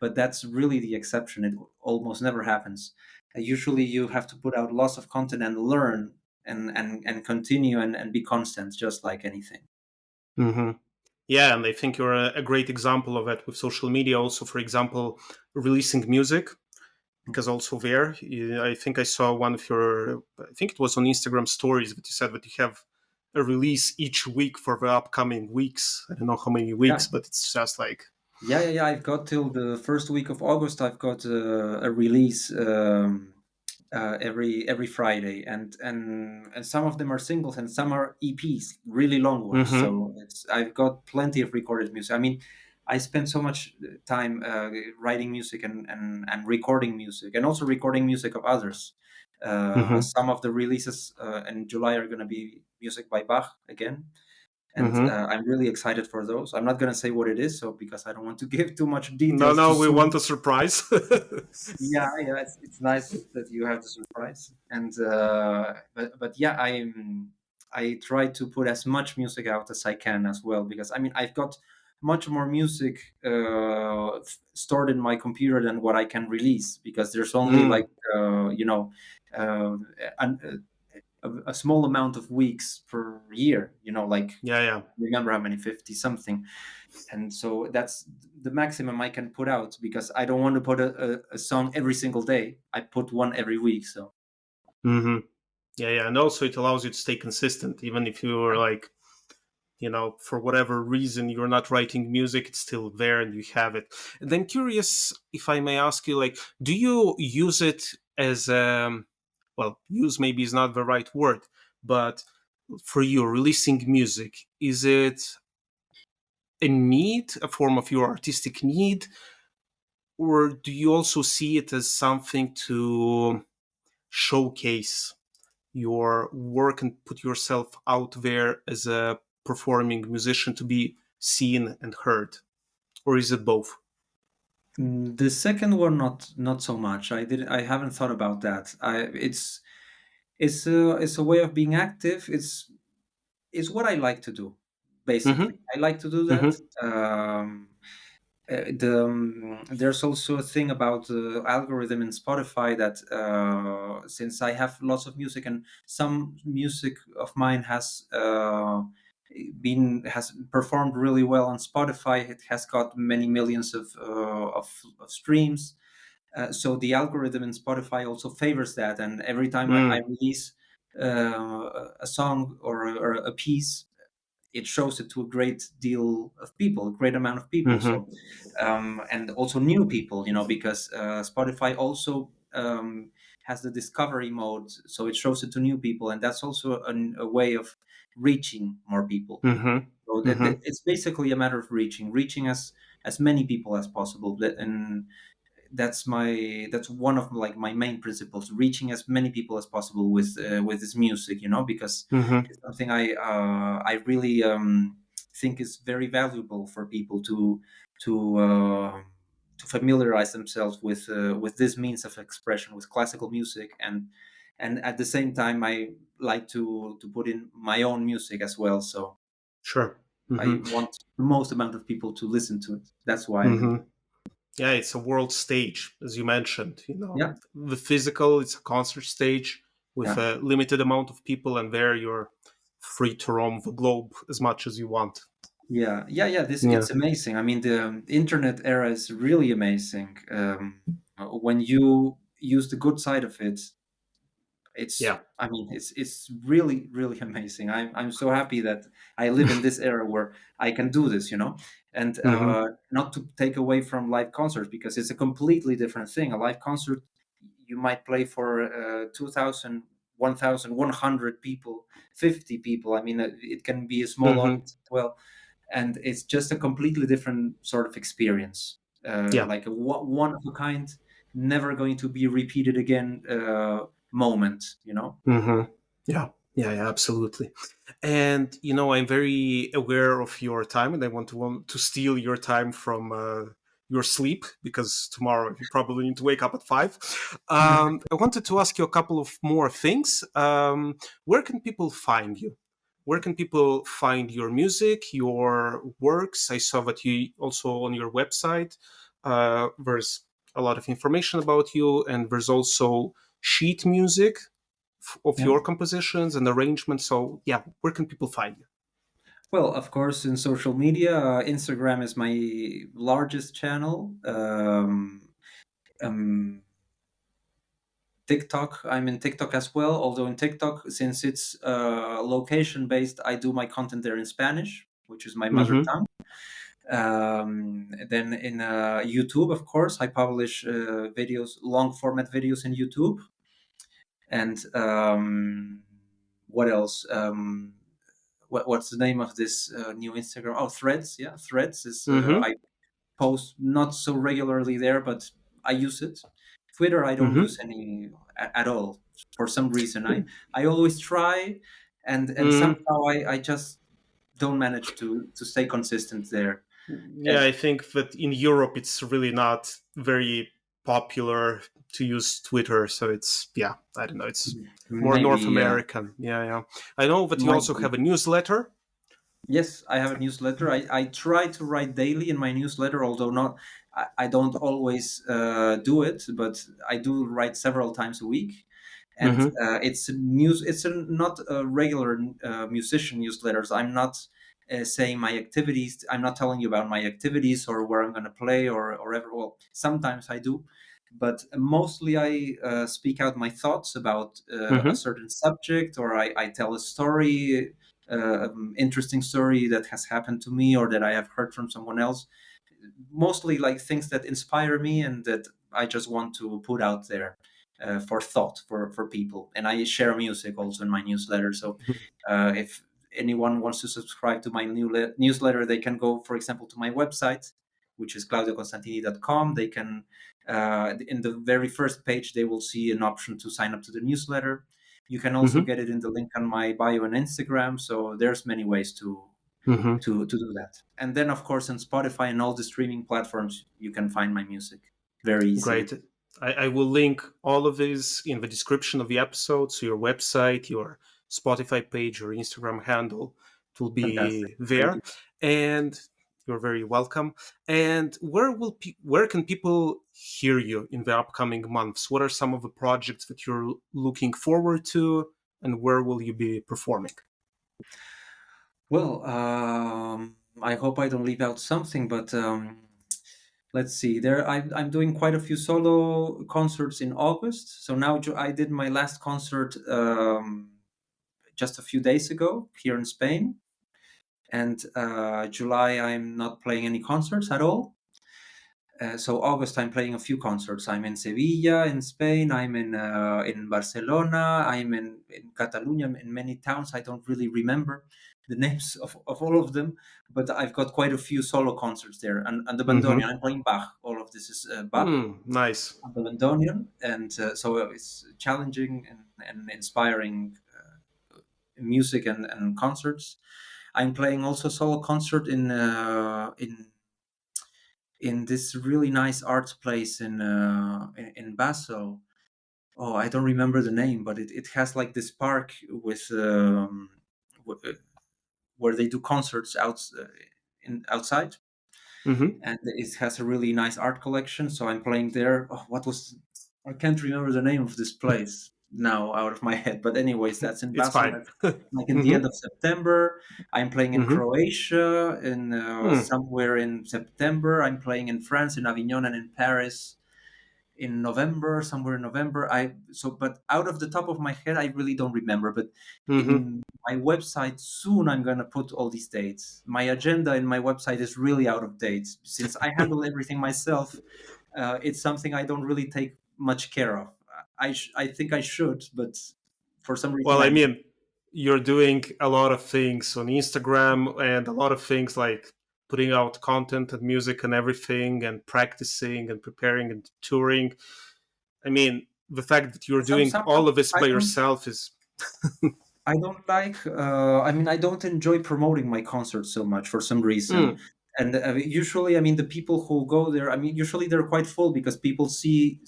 but that's really the exception. It almost never happens. Usually, you have to put out lots of content and learn, and continue, and be constant, just like anything. Hmm. Yeah, and I think you're a great example of that with social media. Also, for example, releasing music, because also there, I think I saw one of your, I think it was on Instagram stories, but you said that you have a release each week for the upcoming weeks. I don't know how many Yeah. weeks, but it's just like, Yeah. I've got till the first week of August. I've got a release. Every Friday, and some of them are singles, and some are EPs, really long ones. mm-hmm, So I've got plenty of recorded music. I mean, I spend so much time writing music, and recording music, and also recording music of others. mm-hmm, Some of the releases in July are going to be music by Bach again, and mm-hmm. I'm really excited for those. I'm not going to say what it is, so because I don't want to give too much No, details too no, we soon. want a surprise. Yeah, it's nice that you have the surprise. And but yeah, I try to put as much music out as I can as well, because I mean, I've got much more music stored in my computer than what I can release, because there's only like Mm, uh, a small amount of weeks per year, like, yeah, yeah. remember how many, 50 something. And so that's the maximum I can put out, because I don't want to put a song every single day. I put one every week. So Mm-hmm. Yeah, yeah. And also it allows you to stay consistent, even if you're like, for whatever reason you're not writing music, it's still there and you have it. And I'm curious if I may ask you, like, do you use it as well, use maybe is not the right word, but for you releasing music, is it a need, a form of your artistic need, or do you also see it as something to showcase your work and put yourself out there as a performing musician to be seen and heard, or is it both? The second one, not so much. I haven't thought about that. It's a way of being active. It's what I like to do, basically. Mm-hmm. I like to do that. Mm-hmm. There's also a thing about the algorithm in Spotify that since I have lots of music, and some music of mine has performed really well on Spotify. It has got many millions of streams. So the algorithm in Spotify also favors that, and every time I Mm. release a song or a piece, it shows it to a great deal of people, a great amount of people. Mm-hmm. So and also new people, because Spotify also has the discovery mode, so it shows it to new people, and that's also a way of reaching more people. Mm-hmm. So Mm-hmm. it's basically a matter of reaching as many people as possible. And that's one of like my main principles, reaching as many people as possible with this music, because Mm-hmm. it's something I really think is very valuable for people to familiarize themselves with this means of expression, with classical music. And at the same time I like to put in my own music as well, so Sure. I Mm-hmm. want the most amount of people to listen to it. That's why I do it. Mm-hmm. Yeah, it's a world stage, as you mentioned. Yeah, The physical, it's a concert stage with yeah. a limited amount of people, and there you're free to roam the globe as much as you want. Yeah. This Yeah. it's amazing. I mean, the internet era is really amazing. When you use the good side of it, Yeah. I mean, it's really really amazing. I'm so happy that I live in this era where I can do this, and Mm-hmm. not to take away from live concerts, because it's a completely different thing. A live concert, you might play for 2,000, people, 50 people. I mean, it can be a small Mm-hmm. audience as well, and it's just a completely different sort of experience, Yeah. like a one of a kind, never going to be repeated again moment, Mm-hmm. Yeah. Yeah, absolutely. And I'm very aware of your time, and I want to steal your time from your sleep, because tomorrow you probably need to wake up at 5. I wanted to ask you a couple of more things. Where can people find you? Where can people find your music, your works? I saw that you also on your website. There's a lot of information about you, and there's also sheet music of Yeah. your compositions and arrangements. So yeah, where can people find you? Well, of course, in social media, Instagram is my largest channel. Um, TikTok, I'm in TikTok as well. Although in TikTok, since it's location based, I do my content there in Spanish, which is my mother Mm-hmm. tongue. Then in YouTube, of course, I publish videos, long format videos in YouTube. And what else? What's the name of this new Instagram? Oh, Threads. Yeah, Threads is Mm-hmm. I post not so regularly there, but I use it. Twitter, I don't use Mm-hmm. any at all for some reason. I always try, and Mm. somehow I just don't manage to stay consistent there. Yeah, I think that in Europe it's really not very popular to use Twitter. So it's, yeah, I don't know. It's more North Maybe American. Yeah, yeah. I know that you might also be. have a newsletter. Yes, I have a newsletter. I try to write daily in my newsletter, although not I don't always do it, but I do write several times a week. And Mm-hmm. it's not a regular musician newsletters. I'm not saying my activities. I'm not telling you about my activities or where I'm going to play or ever. Well, sometimes I do, but mostly I speak out my thoughts about a Mm-hmm. certain subject, or I tell a story, interesting story that has happened to me or that I have heard from someone else. Mostly like things that inspire me and that I just want to put out there for thought for people. And I share music also in my newsletter. So if anyone wants to subscribe to my newsletter, they can go, for example, to my website, which is claudioconstantini.com. They can, in the very first page, they will see an option to sign up to the newsletter. You can also Mm-hmm. get it in the link on my bio on Instagram. So there's many ways to Hmm. to do that. And then, of course, on Spotify and all the streaming platforms, you can find my music very easily. Great. I will link all of this in the description of the episode. So your website, your Spotify page, your Instagram handle, it will Fantastic. be Thank there. you. And you're very welcome. And where can people hear you in the upcoming months? What are some of the projects that you're looking forward to, and where will you be performing? Well, I hope I don't leave out something, but let's see. I'm doing quite a few solo concerts in August. So now I did my last concert just a few days ago here in Spain, and July I'm not playing any concerts at all. So August I'm playing a few concerts. I'm in Sevilla in Spain. I'm in Barcelona. I'm in Catalonia, in many towns. I don't really remember the names of all of them, but I've got quite a few solo concerts there. And the Bandoneon, Mm-hmm. I'm playing Bach. All of this is Bach Nice. and the Bandoneon, and so it's challenging and inspiring music and concerts. I'm playing also solo concert in this really nice art place in Basel. Oh, I don't remember the name, but it has like this park with w- uh, where they do concerts outside, Mm-hmm. and it has a really nice art collection. So I'm playing there. Oh, what was I can't remember the name of this place now out of my head. But anyways, that's in It's Basel. fine. That's like in the Mm-hmm. end of September. I'm playing in Mm-hmm. Croatia in somewhere in September. I'm playing in France in Avignon and in Paris in November, somewhere in November. But out of the top of my head, I really don't remember. But Mm-hmm. in my website soon, I'm gonna put all these dates. My agenda in my website is really out of date since I handle everything myself. It's something I don't really take much care of. I think I should, but for some reason Well, I I don't. mean, you're doing a lot of things on Instagram and a lot of things like putting out content and music and everything and practicing and preparing and touring. I mean, the fact that you're doing Somehow all of this I by don't. yourself is. I don't like. I mean, I don't enjoy promoting my concerts so much for some reason. Mm, And usually, I mean, the people who go there, I mean, usually they're quite full because people see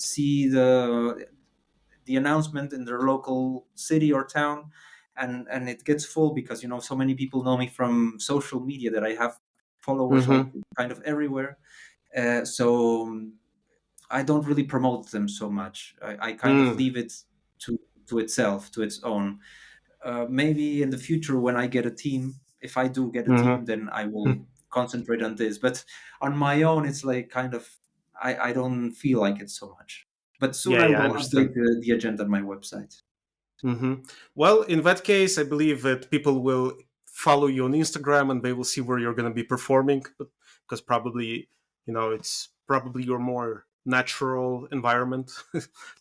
the announcement in their local city or town, and it gets full because so many people know me from social media that I have followers like mm-hmm, kind of everywhere. So I don't really promote them so much. I kind of mm, leave it to itself, to its own. Maybe in the future when I get a team, if I do get a team, mm-hmm. then I will concentrate on this. But on my own, it's like kind of I don't feel like it so much. But soon Yeah, I yeah, I will update understand. the agenda on my website. Hmm. Well, in that case, I believe that people will follow you on Instagram and they will see where you're going to be performing, because probably, it's probably your more natural environment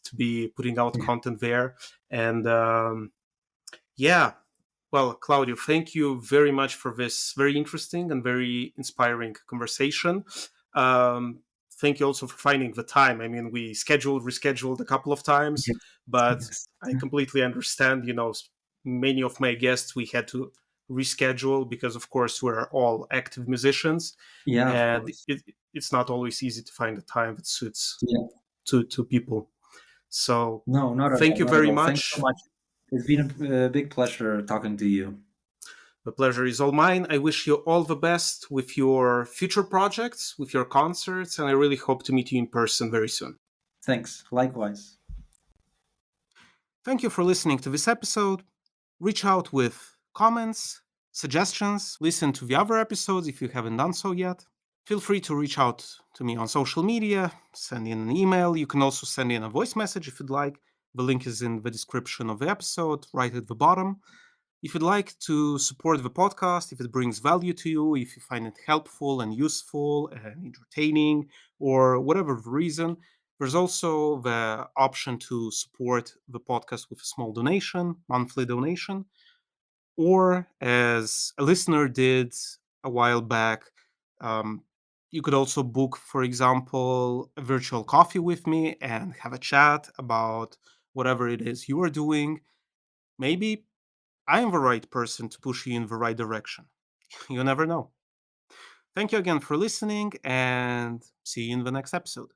to be putting out Yeah. content there. And yeah, well, Claudio, thank you very much for this very interesting and very inspiring conversation. Um, Thank you also for finding the time. I mean, we rescheduled a couple of times, Yes. but Yes. I completely understand. Many of my guests we had to reschedule because, of course, we're all active musicians, Yeah, of and course. it's not always easy to find a time that suits Yeah. to people. So, No, not at thank all. you Not at very all. Thanks so much. much. It's been a big pleasure talking to you. The pleasure is all mine. I wish you all the best with your future projects, with your concerts, and I really hope to meet you in person very soon. Thanks. Likewise. Thank you for listening to this episode. Reach out with comments, suggestions, listen to the other episodes if you haven't done so yet. Feel free to reach out to me on social media, send in an email. You can also send in a voice message if you'd like. The link is in the description of the episode, right at the bottom. If you'd like to support the podcast, if it brings value to you, if you find it helpful and useful and entertaining, or whatever the reason, there's also the option to support the podcast with a small donation, monthly donation, or as a listener did a while back, um, you could also book, for example, a virtual coffee with me and have a chat about whatever it is you are doing. Maybe I am the right person to push you in the right direction. You never know. Thank you again for listening, and see you in the next episode.